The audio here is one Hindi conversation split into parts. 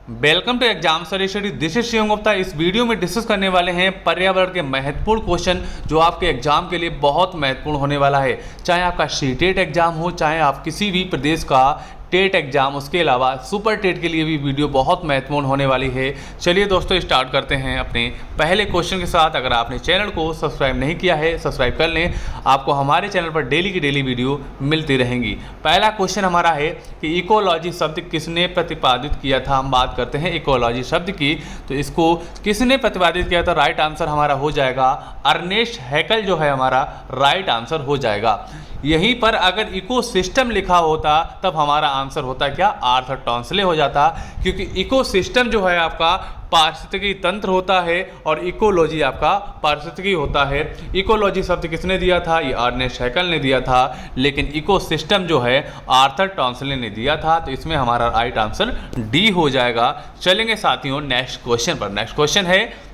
Welcome to exam study. This is Shivam Gupta. इस वीडियो में डिस्कस करने वाले हैं पर्यावरण के महत्वपूर्ण क्वेश्चन जो आपके एग्जाम के लिए बहुत महत्वपूर्ण होने वाला है। चाहे आपका सीटेट एग्जाम हो, चाहे आप किसी भी प्रदेश का टेट एग्जाम, उसके अलावा सुपर टेट के लिए भी वीडियो बहुत महत्वपूर्ण होने वाली है। चलिए दोस्तों, स्टार्ट करते हैं अपने पहले क्वेश्चन के साथ। अगर आपने चैनल को सब्सक्राइब नहीं किया है, सब्सक्राइब कर लें। आपको हमारे चैनल पर डेली की डेली वीडियो मिलती रहेंगी। पहला क्वेश्चन हमारा है कि इकोलॉजी शब्द किसने प्रतिपादित किया था। हम बात करते हैं इकोलॉजी शब्द की, तो इसको किसने प्रतिपादित किया था। राइट आंसर हमारा हो जाएगा अर्नेस्ट हैकेल, जो है हमारा राइट आंसर हो जाएगा। यहीं पर अगर इकोसिस्टम लिखा होता तब हमारा आंसर होता क्या, आर्थर टॉन्सले हो जाता, क्योंकि इकोसिस्टम जो है आपका पारिस्थितिकी तंत्र होता है और इकोलॉजी आपका पारिस्थितिकी होता है। इकोलॉजी शब्द किसने दिया था, ये अर्नेस्ट हैकेल ने दिया था, लेकिन इकोसिस्टम जो है आर्थर टॉन्सले ने दिया था। तो इसमें हमारा राइट आंसर डी हो जाएगा। चलेंगे साथियों नेक्स्ट क्वेश्चन पर। नेक्स्ट क्वेश्चन है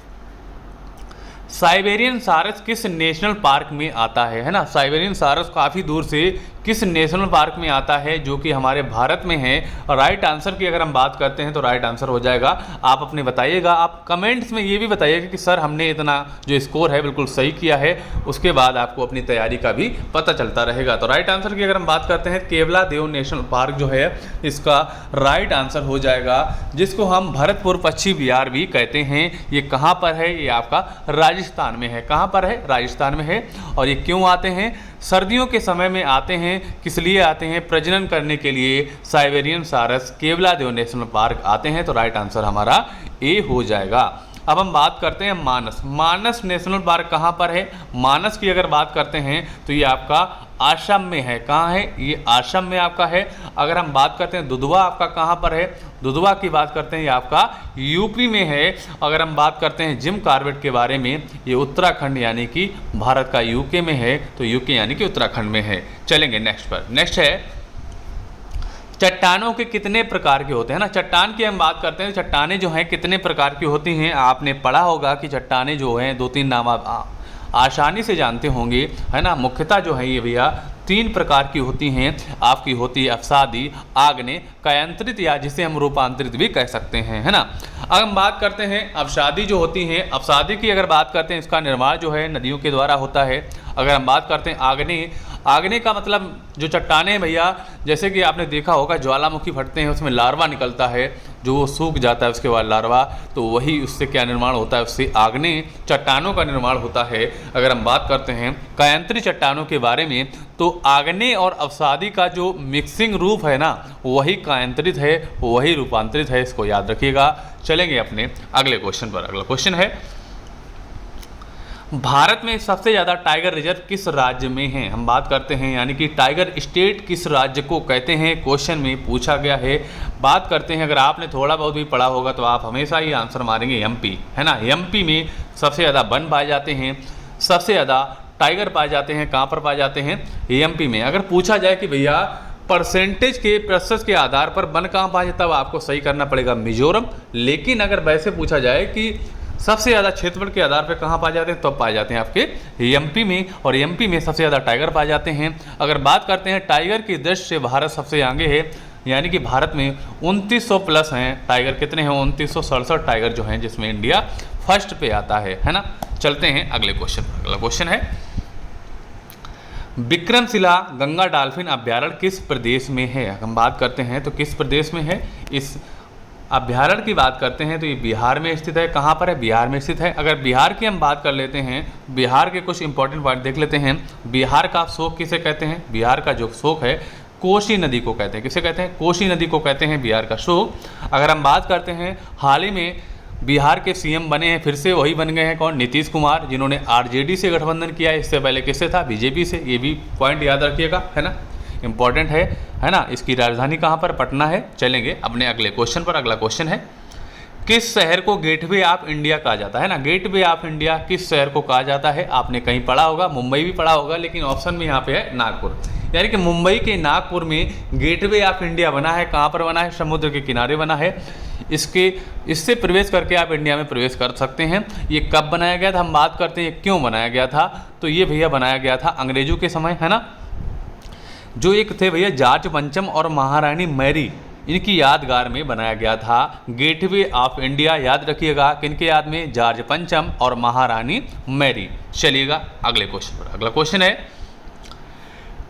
साइबेरियन सारस किस नेशनल पार्क में आता है ना। साइबेरियन सारस काफ़ी दूर से किस नेशनल पार्क में आता है, जो कि हमारे भारत में है। और राइट आंसर की अगर हम बात करते हैं तो राइट आंसर हो जाएगा, आप अपने बताइएगा। आप कमेंट्स में ये भी बताइएगा कि सर हमने इतना जो स्कोर है बिल्कुल सही किया है, उसके बाद आपको अपनी तैयारी का भी पता चलता रहेगा। तो राइट आंसर की अगर हम बात करते हैं, केवलादेव नेशनल पार्क जो है इसका राइट आंसर हो जाएगा, जिसको हम भरतपुर पश्चिम बिहार भी कहते हैं। ये कहाँ पर है, ये आपका राजस्थान में है। कहाँ पर है, राजस्थान में है। और ये क्यों आते हैं, सर्दियों के समय में आते हैं। किस लिए आते हैं, प्रजनन करने के लिए साइबेरियन सारस केवलादेव नेशनल पार्क आते हैं। तो राइट आंसर हमारा ए हो जाएगा। अब हम बात करते हैं मानस। मानस नेशनल पार्क कहाँ पर है। मानस की अगर बात करते हैं तो ये आपका असम में है। कहाँ है, ये असम में आपका है। अगर हम बात करते हैं दुधवा आपका कहाँ पर है, दुधवा की बात करते हैं ये आपका यूपी में है। अगर हम बात करते हैं जिम कॉर्बेट के बारे में, ये उत्तराखंड यानी कि भारत का यूके में है। तो यूके यानी कि उत्तराखंड में है। चलेंगे नेक्स्ट पर। नेक्स्ट है चट्टानों के कितने प्रकार के होते हैं ना। चट्टान की हम बात करते हैं, चट्टानें जो हैं कितने प्रकार की होती हैं। आपने पढ़ा होगा कि चट्टानें जो हैं दो तीन नाम आप आसानी से जानते होंगे, है ना। मुख्यतः जो है ये भैया तीन प्रकार की होती हैं। आपकी होती है अवसादी, आग्नेय, कायांतरित, या जिसे हम रूपांतरित भी कह सकते हैं, है ना। अब हम बात करते हैं अवसादी जो होती हैं। अवसादी की अगर बात करते हैं, इसका निर्माण जो है नदियों के द्वारा होता है। अगर हम बात करते हैं आग्नेय, आग्नेय का मतलब जो चट्टानें हैं भैया, जैसे कि आपने देखा होगा ज्वालामुखी फटते हैं, उसमें लार्वा निकलता है, जो वो सूख जाता है उसके बाद लार्वा, तो वही उससे क्या निर्माण होता है, उससे आग्नेय चट्टानों का निर्माण होता है। अगर हम बात करते हैं कायांतरित चट्टानों के बारे में, तो आग्नेय और अवसादी का जो मिक्सिंग रूप है ना, वही कायांतरित है, वही रूपांतरित है। इसको याद रखिएगा। चलेंगे अपने अगले क्वेश्चन पर। अगला क्वेश्चन है भारत में सबसे ज़्यादा टाइगर रिजर्व किस राज्य में है। हम बात करते हैं यानी कि टाइगर स्टेट किस राज्य को कहते हैं, क्वेश्चन में पूछा गया है। बात करते हैं, अगर आपने थोड़ा बहुत भी पढ़ा होगा तो आप हमेशा ही आंसर मारेंगे एमपी, है ना। एमपी में सबसे ज़्यादा वन पाए जाते हैं, सबसे ज़्यादा टाइगर पाए जाते हैं। कहाँ पर पाए जाते हैं, एमपी में। अगर पूछा जाए कि भैया परसेंटेज के प्रतिशत के आधार पर वन कहाँ पाए जाता है, तब आपको सही करना पड़ेगा मिजोरम। लेकिन अगर वैसे पूछा जाए कि सबसे ज़्यादा क्षेत्रफल के आधार पर कहाँ पाए जाते हैं, तब पाए जाते हैं आपके एमपी में। और एमपी में सबसे ज़्यादा टाइगर पाए जाते हैं। अगर बात करते हैं टाइगर की दृष्टि से भारत सबसे आगे है, यानी कि भारत में 2900 प्लस हैं टाइगर। कितने हैं, 2967 टाइगर जो हैं, जिसमें इंडिया फर्स्ट पे आता है ना। चलते हैं अगले क्वेश्चन। अगला क्वेश्चन है विक्रमशिला गंगा डॉल्फिन अभ्यारण्य किस प्रदेश में है। हम बात करते हैं तो किस प्रदेश में है, इस अभ्यारण्य की बात करते हैं तो ये बिहार में स्थित है। कहाँ पर है, बिहार में स्थित है। अगर बिहार की हम बात कर लेते हैं, बिहार के कुछ इंपॉर्टेंट पॉइंट देख लेते हैं। बिहार का शोक किसे कहते हैं, बिहार का जो शोक है कोसी नदी को कहते हैं। किसे कहते हैं, कोसी नदी को कहते हैं बिहार का शोक। अगर हम बात करते हैं, हाल ही में बिहार के सीएम बने हैं, फिर से वही बन गए हैं, कौन, नीतीश कुमार, जिन्होंने आरजेडी से गठबंधन किया है। इससे पहले किससे था, बीजेपी से। ये भी पॉइंट याद रखिएगा, है ना, इंपॉर्टेंट है ना। इसकी राजधानी कहाँ पर, पटना है। चलेंगे अपने अगले क्वेश्चन पर। अगला क्वेश्चन है किस शहर को गेटवे ऑफ इंडिया कहा जाता है ना। गेटवे ऑफ इंडिया किस शहर को कहा जाता है, आपने कहीं पढ़ा होगा, मुंबई भी पढ़ा होगा, लेकिन ऑप्शन में यहाँ पे है नागपुर। यानी कि मुंबई के नागपुर में गेटवे ऑफ इंडिया बना है। कहाँ पर बना है, समुद्र के किनारे बना है। इससे प्रवेश करके आप इंडिया में प्रवेश कर सकते हैं। ये कब बनाया गया था, हम बात करते हैं क्यों बनाया गया था। तो ये भैया बनाया गया था अंग्रेजों के समय, है ना। जो एक थे भैया जॉर्ज पंचम और महारानी मैरी, इनकी यादगार में बनाया गया था। गेटवे ऑफ इंडिया याद रखिएगा किनके याद में, जॉर्ज पंचम और महारानी मैरी। चलिएगा अगले क्वेश्चन पर। अगला क्वेश्चन है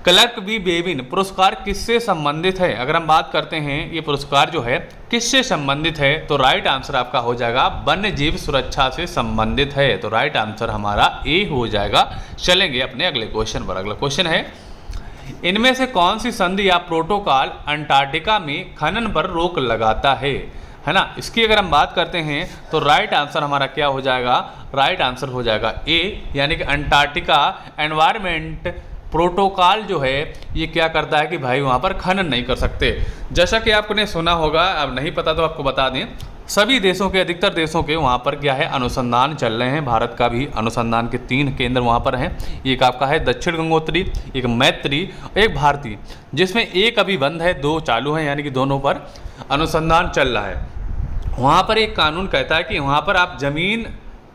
क्लर्क बी बेबिन पुरस्कार किससे संबंधित है। अगर हम बात करते हैं ये पुरस्कार जो है किससे संबंधित है, तो राइट आंसर आपका हो जाएगा वन्य जीव सुरक्षा से संबंधित है। तो राइट आंसर हमारा ए हो जाएगा। चलेंगे अपने अगले क्वेश्चन पर। अगला क्वेश्चन है इनमें से कौन सी संधि या प्रोटोकॉल अंटार्कटिका में खनन पर रोक लगाता है ना। इसकी अगर हम बात करते हैं तो राइट आंसर हमारा क्या हो जाएगा, राइट आंसर हो जाएगा ए, यानी कि अंटार्कटिका एनवायरमेंट प्रोटोकॉल जो है ये क्या करता है कि भाई वहाँ पर खनन नहीं कर सकते। जैसा कि आपने सुना होगा, अब नहीं पता तो आपको बता दें, सभी देशों के, अधिकतर देशों के वहाँ पर क्या है अनुसंधान चल रहे हैं। भारत का भी अनुसंधान के 3 केंद्र वहाँ पर हैं। एक आपका है दक्षिण गंगोत्री, एक मैत्री, एक भारती, जिसमें एक अभी बंद है, 2 चालू हैं, यानी कि दोनों पर अनुसंधान चल रहा है। वहाँ पर एक कानून कहता है कि वहाँ पर आप ज़मीन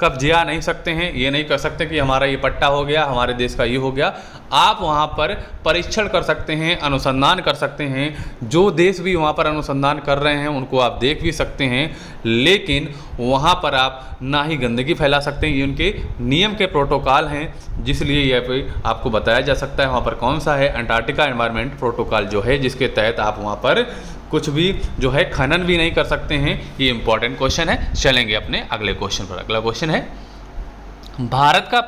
कब्जा नहीं सकते हैं, ये नहीं कर सकते कि हमारा ये पट्टा हो गया, हमारे देश का ये हो गया। आप वहाँ पर परीक्षण कर सकते हैं, अनुसंधान कर सकते हैं। जो देश भी वहाँ पर अनुसंधान कर रहे हैं उनको आप देख भी सकते हैं, लेकिन वहाँ पर आप ना ही गंदगी फैला सकते हैं। ये उनके नियम के प्रोटोकॉल हैं, जिसलिए यह पे आपको बताया जा सकता है वहाँ पर कौन सा है, अंटार्कटिका एनवायरमेंट प्रोटोकॉल जो है, जिसके तहत आप वहाँ पर कुछ भी जो है खनन भी नहीं कर सकते हैं। ये इंपॉर्टेंट क्वेश्चन है। चलेंगे अपने अगले क्वेश्चन पर। अगला क्वेश्चन है भारत का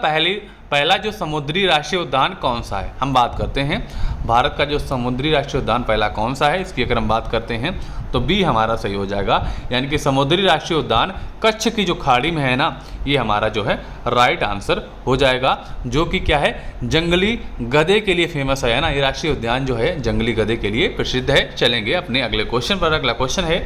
पहला जो समुद्री राष्ट्रीय उद्यान कौन सा है। हम बात करते हैं भारत का जो समुद्री राष्ट्रीय उद्यान पहला कौन सा है, इसकी अगर हम बात करते हैं तो बी हमारा सही हो जाएगा, यानी कि समुद्री राष्ट्रीय उद्यान कच्छ की जो खाड़ी में है ना, ये हमारा जो है राइट आंसर हो जाएगा, जो कि क्या है जंगली गधे के लिए फेमस है ना। ये राष्ट्रीय उद्यान जो है जंगली गधे के लिए प्रसिद्ध है। चलेंगे अपने अगले क्वेश्चन पर। अगला क्वेश्चन है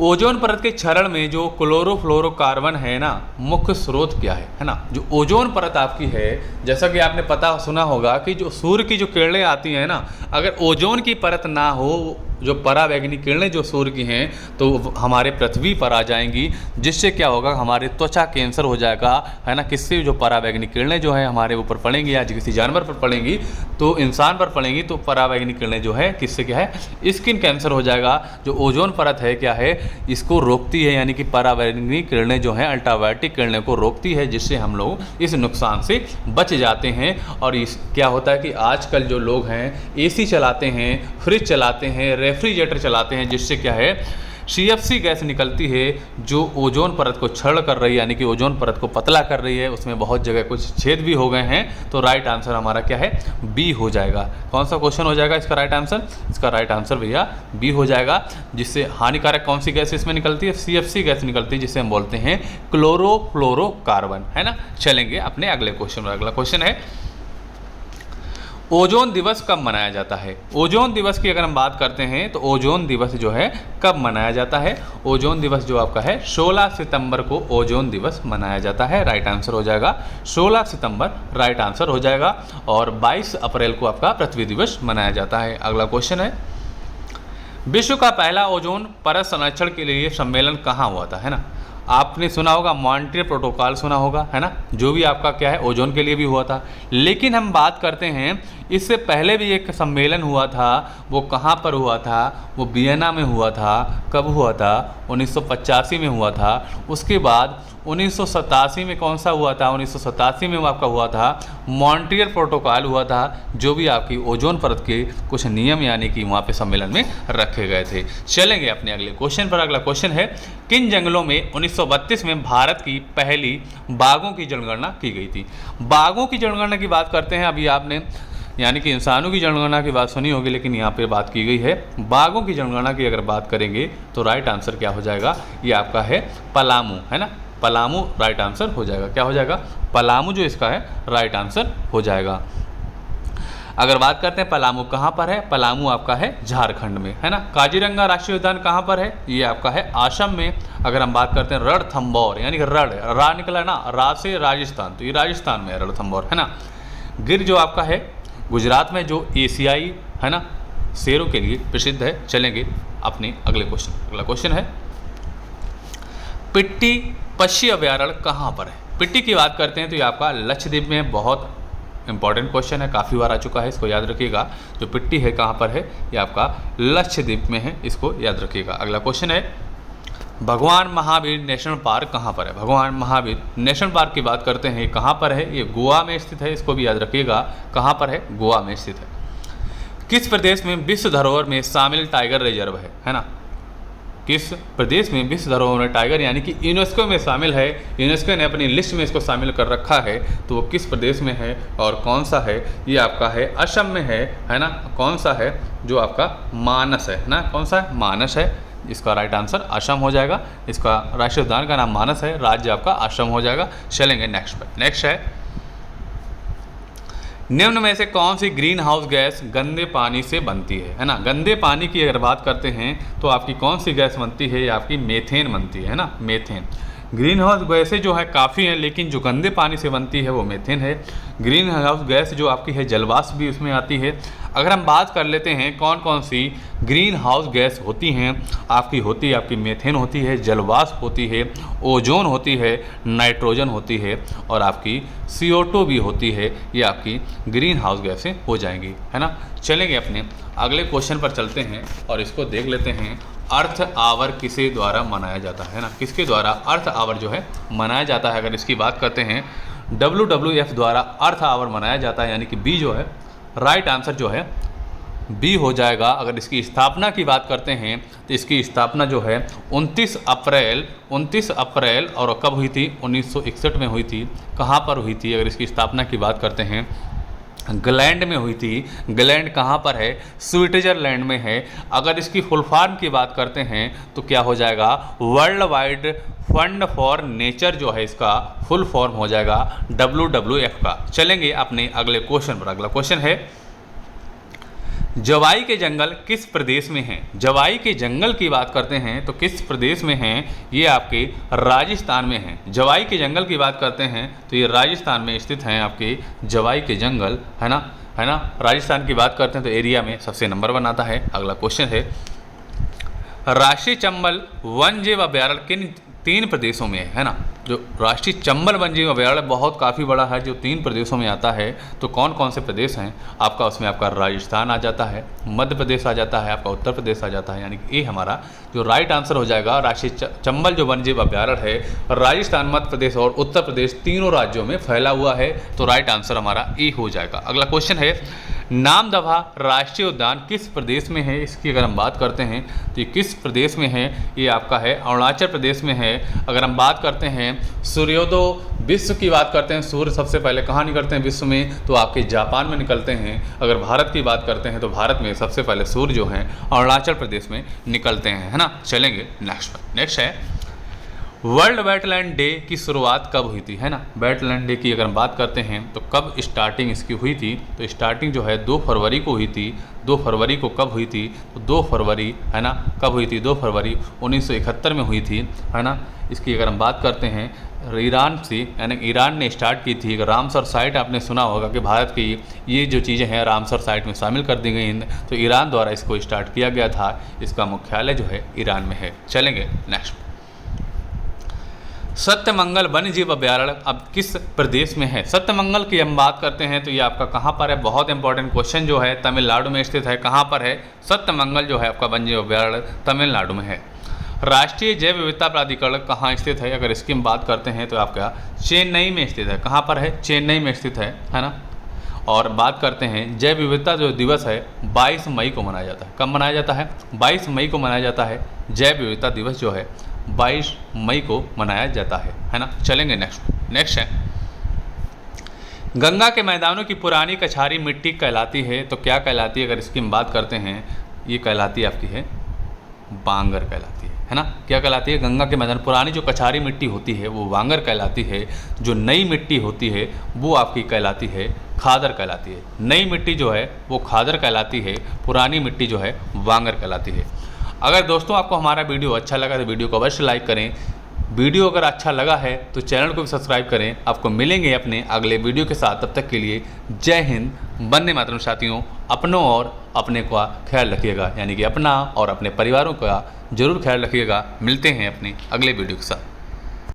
ओजोन परत के क्षरण में जो क्लोरोफ्लोरोकार्बन है ना, मुख्य स्रोत क्या है ना। जो ओजोन परत आपकी है, जैसा कि आपने पता सुना होगा कि जो सूर्य की जो किरणें आती हैं ना, अगर ओजोन की परत ना हो, जो परावैंगनी किरणें जो सूर्य की हैं, तो हमारे पृथ्वी पर आ जाएंगी, जिससे क्या होगा हमारे त्वचा कैंसर हो जाएगा, है ना। किससे, जो परावैंगनी किरणें जो है हमारे ऊपर पड़ेंगी या किसी जानवर पर पड़ेंगी, तो इंसान पर पड़ेंगी, तो परावैंगनी किरणें जो है किससे क्या है स्किन कैंसर हो जाएगा। जो ओजोन परत है क्या है, इसको रोकती है, यानी कि परावैंगनी किरणें जो हैं अल्ट्रावायलेट किरणें को रोकती है, जिससे हम लोग इस नुकसान से बच जाते हैं। और इस क्या होता है कि आजकल जो लोग हैं एसी चलाते हैं, फ्रिज चलाते हैं, रेफ्रिजरेटर चलाते हैं, जिससे क्या है CFC गैस निकलती है, जो ओजोन परत को क्षरण कर रही है, यानी कि ओजोन परत को पतला कर रही है। उसमें बहुत जगह कुछ छेद भी हो गए हैं। तो राइट आंसर हमारा क्या है, बी हो जाएगा। कौन सा क्वेश्चन हो जाएगा इसका राइट आंसर, इसका राइट आंसर भैया बी हो जाएगा। जिससे हानिकारक कौन सी गैस इसमें निकलती है, CFC गैस निकलती है, जिसे हम बोलते हैं क्लोरोफ्लोरोकार्बन, है ना। चलेंगे अपने अगले क्वेश्चन पर। अगला क्वेश्चन है ओजोन दिवस कब मनाया जाता है। ओजोन दिवस की अगर हम बात करते हैं तो ओजोन दिवस जो है कब मनाया जाता है। ओजोन दिवस जो आपका है 16 सितंबर को ओजोन दिवस मनाया जाता है। राइट आंसर हो जाएगा 16 सितंबर, राइट आंसर हो जाएगा। और 22 अप्रैल को आपका पृथ्वी दिवस मनाया जाता है। अगला क्वेश्चन है विश्व का पहला ओजोन परत संरक्षण के लिए सम्मेलन कहाँ हुआ था, है ना। आपने सुना होगा मॉन्ट्रियल प्रोटोकॉल सुना होगा, है ना, जो भी आपका क्या है ओजोन के लिए भी हुआ था। लेकिन हम बात करते हैं इससे पहले भी एक सम्मेलन हुआ था, वो कहाँ पर हुआ था, वो वियना में हुआ था। कब हुआ था, 1985 में हुआ था। उसके बाद 1987 में कौन सा हुआ था, 1987 में आपका हुआ था मॉन्ट्रियल प्रोटोकॉल हुआ था, जो भी आपकी ओजोन परत के कुछ नियम यानी कि वहाँ पे सम्मेलन में रखे गए थे। चलेंगे अपने अगले क्वेश्चन पर। अगला क्वेश्चन है किन जंगलों में 1932 में भारत की पहली बाघों की जनगणना की गई थी। बाघों की जनगणना की बात करते हैं, अभी आपने यानी कि इंसानों की जनगणना की बात सुनी होगी, लेकिन यहाँ पे बात की गई है बाघों की जनगणना की। अगर बात करेंगे तो राइट आंसर क्या हो जाएगा, ये आपका है पलामू, है ना। पलामू राइट आंसर हो जाएगा। क्या हो जाएगा, पलामू जो इसका है राइट आंसर हो जाएगा। अगर बात करते हैं पलामू कहाँ पर है, पलामू आपका है झारखंड में, है ना। काजीरंगा राष्ट्रीय उद्यान कहाँ पर है, ये आपका है असम में। अगर हम बात करते हैं रणथंभौर, यानी कि रा निकला ना, रा से राजस्थान, तो ये राजस्थान में है रणथंभौर, है ना। गिर जो आपका है गुजरात में, जो एशियाई है ना शेरों के लिए प्रसिद्ध है। चलेंगे अपने अगले क्वेश्चन। अगला क्वेश्चन है पिट्टी पक्षी अभयारण्य कहाँ पर है। पिट्टी की बात करते हैं तो ये आपका लक्षद्वीप में बहुत इंपॉर्टेंट क्वेश्चन है, काफ़ी बार आ चुका है, इसको याद रखिएगा। जो पिट्टी है कहाँ पर है, ये आपका लक्षद्वीप में है, इसको याद रखिएगा। अगला क्वेश्चन है भगवान महावीर नेशनल पार्क कहाँ पर है। भगवान महावीर नेशनल पार्क की बात करते हैं, कहाँ पर है, ये गोवा में स्थित है, इसको भी याद रखिएगा। कहाँ पर है, गोवा में स्थित है। किस प्रदेश में विश्व धरोहर में शामिल टाइगर रिजर्व है ना। किस प्रदेश में विश्व धरोहर में टाइगर यानी कि यूनेस्को में शामिल है, यूनेस्को ने अपनी लिस्ट में इसको शामिल कर रखा है, तो वो किस प्रदेश में है और कौन सा है, ये आपका है असम में है ना। कौन सा है, जो आपका मानस है ना, कौन सा है, मानस है। इसका राइट आंसर असम हो जाएगा। इसका राष्ट्रीय उद्यान का नाम मानस है, राज्य आपका असम हो जाएगा। चलेंगे नेक्स्ट पर। नेक्स्ट है निम्न में से कौन सी ग्रीन हाउस गैस गंदे पानी से बनती है ना। गंदे पानी की अगर बात करते हैं तो आपकी कौन सी गैस बनती है, ये आपकी मेथेन बनती है ना, मेथेन। ग्रीन हाउस गैसें जो है काफ़ी हैं, लेकिन जो गंदे पानी से बनती है वो मेथेन है। ग्रीन हाउस गैस जो आपकी है जलवाष्प भी उसमें आती है। अगर हम बात कर लेते हैं कौन कौन सी ग्रीन हाउस गैस होती हैं, आपकी मेथेन होती है, जलवाष्प होती है, ओजोन होती है, नाइट्रोजन होती है और आपकी CO2 भी होती है। ये आपकी ग्रीन हाउस गैसें हो जाएंगी, है ना। चलेंगे अपने अगले क्वेश्चन पर चलते हैं और इसको देख लेते हैं। अर्थ आवर किसे द्वारा मनाया जाता है ना, किसके द्वारा अर्थ आवर जो है मनाया जाता है। अगर इसकी बात करते हैं WWF द्वारा अर्थ आवर मनाया जाता है, यानी कि बी जो है राइट आंसर जो है बी हो जाएगा। अगर इसकी स्थापना की बात करते हैं तो इसकी स्थापना जो है 29 अप्रैल और कब हुई थी, 1961 में हुई थी। कहाँ पर हुई थी, अगर इसकी स्थापना की बात करते हैं ग्लैंड में हुई थी। ग्लैंड कहाँ पर है, स्विट्जरलैंड में है। अगर इसकी फुल फॉर्म की बात करते हैं तो क्या हो जाएगा, world wide fund for nature जो है इसका फुल फॉर्म हो जाएगा WWF का। चलेंगे अपने अगले क्वेश्चन पर। अगला क्वेश्चन है जवाई के जंगल किस प्रदेश में हैं। जवाई के जंगल की बात करते हैं तो किस प्रदेश में हैं, ये आपके राजस्थान में हैं। जवाई के जंगल की बात करते हैं तो ये राजस्थान में स्थित हैं आपके जवाई के जंगल, है ना। राजस्थान की बात करते हैं तो एरिया में सबसे नंबर 1 आता है। अगला क्वेश्चन है राष्ट्रीय चंबल वन्यजीव अभयारण्य किन 3 प्रदेशों में है ना। जो राष्ट्रीय चंबल वन्यजीव अभयारण्य बहुत काफ़ी बड़ा है, जो 3 प्रदेशों में आता है। तो कौन कौन से प्रदेश हैं आपका, उसमें आपका राजस्थान आ जाता है, मध्य प्रदेश आ जाता है, आपका उत्तर प्रदेश आ जाता है। यानी कि ये हमारा जो राइट आंसर हो जाएगा। राष्ट्रीय चंबल जो वन्यजीव अभयारण्य है राजस्थान, मध्य प्रदेश और उत्तर प्रदेश तीनों राज्यों में फैला हुआ है। तो राइट आंसर हमारा ए हो जाएगा। अगला क्वेश्चन है नामदफा राष्ट्रीय उद्यान किस प्रदेश में है। इसकी अगर हम बात करते हैं तो ये किस प्रदेश में है, ये आपका है अरुणाचल प्रदेश में है। अगर हम बात करते हैं सूर्योदय विश्व की बात करते हैं, सूर्य सबसे पहले कहाँ निकलते हैं विश्व में, तो आपके जापान में निकलते हैं। अगर भारत की बात करते हैं तो भारत में सबसे पहले सूर्य जो हैं अरुणाचल प्रदेश में निकलते हैं, है ना। चलेंगे नेक्स्ट पर। नेक्स्ट है वर्ल्ड वेटलैंड डे की शुरुआत कब हुई थी, है ना। वेटलैंड डे की अगर हम बात करते हैं तो कब स्टार्टिंग इसकी हुई थी, तो स्टार्टिंग जो है 2 फरवरी को हुई थी। 2 फरवरी को कब हुई थी, तो 2 फरवरी, है ना, कब हुई थी, 2 फरवरी 1971 में हुई थी, है ना। इसकी अगर हम बात करते हैं ईरान से, यानी ईरान ने स्टार्ट की थी। रामसर साइट आपने सुना होगा कि भारत की ये जो चीज़ें हैं रामसर साइट में शामिल कर दी गई हैं, तो ईरान द्वारा इसको स्टार्ट किया गया था। इसका मुख्यालय जो है ईरान में है। चलेंगे नेक्स्ट। सत्यमंगल वन्यजीव अभयारण्य अब किस प्रदेश में है। सत्यमंगल की हम बात करते हैं तो ये आपका कहाँ पर है, बहुत इंपॉर्टेंट क्वेश्चन जो है तमिलनाडु में स्थित है। कहाँ पर है, सत्यमंगल जो है आपका वन्यजीव अभयारण्य तमिलनाडु में है। राष्ट्रीय जैव विविधता प्राधिकरण कहाँ स्थित है, अगर इसकी हम बात करते हैं तो आपका चेन्नई में स्थित है। कहाँ पर है, चेन्नई में स्थित है ना। और बात करते हैं जैव विविधता जो दिवस है 22 मई को मनाया जाता है। कब मनाया जाता है, 22 मई को मनाया जाता है। जैव विविधता दिवस जो है 22 मई को मनाया जाता है ना। चलेंगे नेक्स्ट है गंगा के मैदानों की पुरानी कछारी मिट्टी कहलाती है, तो क्या कहलाती है, अगर इसकी हम बात करते हैं ये कहलाती है आपकी है बांगर कहलाती है ना। क्या कहलाती है, गंगा के मैदान पुरानी जो कछारी मिट्टी होती है वो वांगर कहलाती है। जो नई मिट्टी होती है वो आपकी कहलाती है खादर कहलाती है। नई मिट्टी जो है वो खादर कहलाती है, पुरानी मिट्टी जो है वांगर कहलाती है। अगर दोस्तों आपको हमारा वीडियो अच्छा लगा तो वीडियो को अवश्य लाइक करें। वीडियो अगर अच्छा लगा है तो चैनल को भी सब्सक्राइब करें। आपको मिलेंगे अपने अगले वीडियो के साथ, तब तक के लिए जय हिंद, वंदे मातरम। साथियों अपनों और अपने का ख्याल रखिएगा, यानी कि अपना और अपने परिवारों का जरूर ख्याल रखिएगा। मिलते हैं अपने अगले वीडियो के साथ।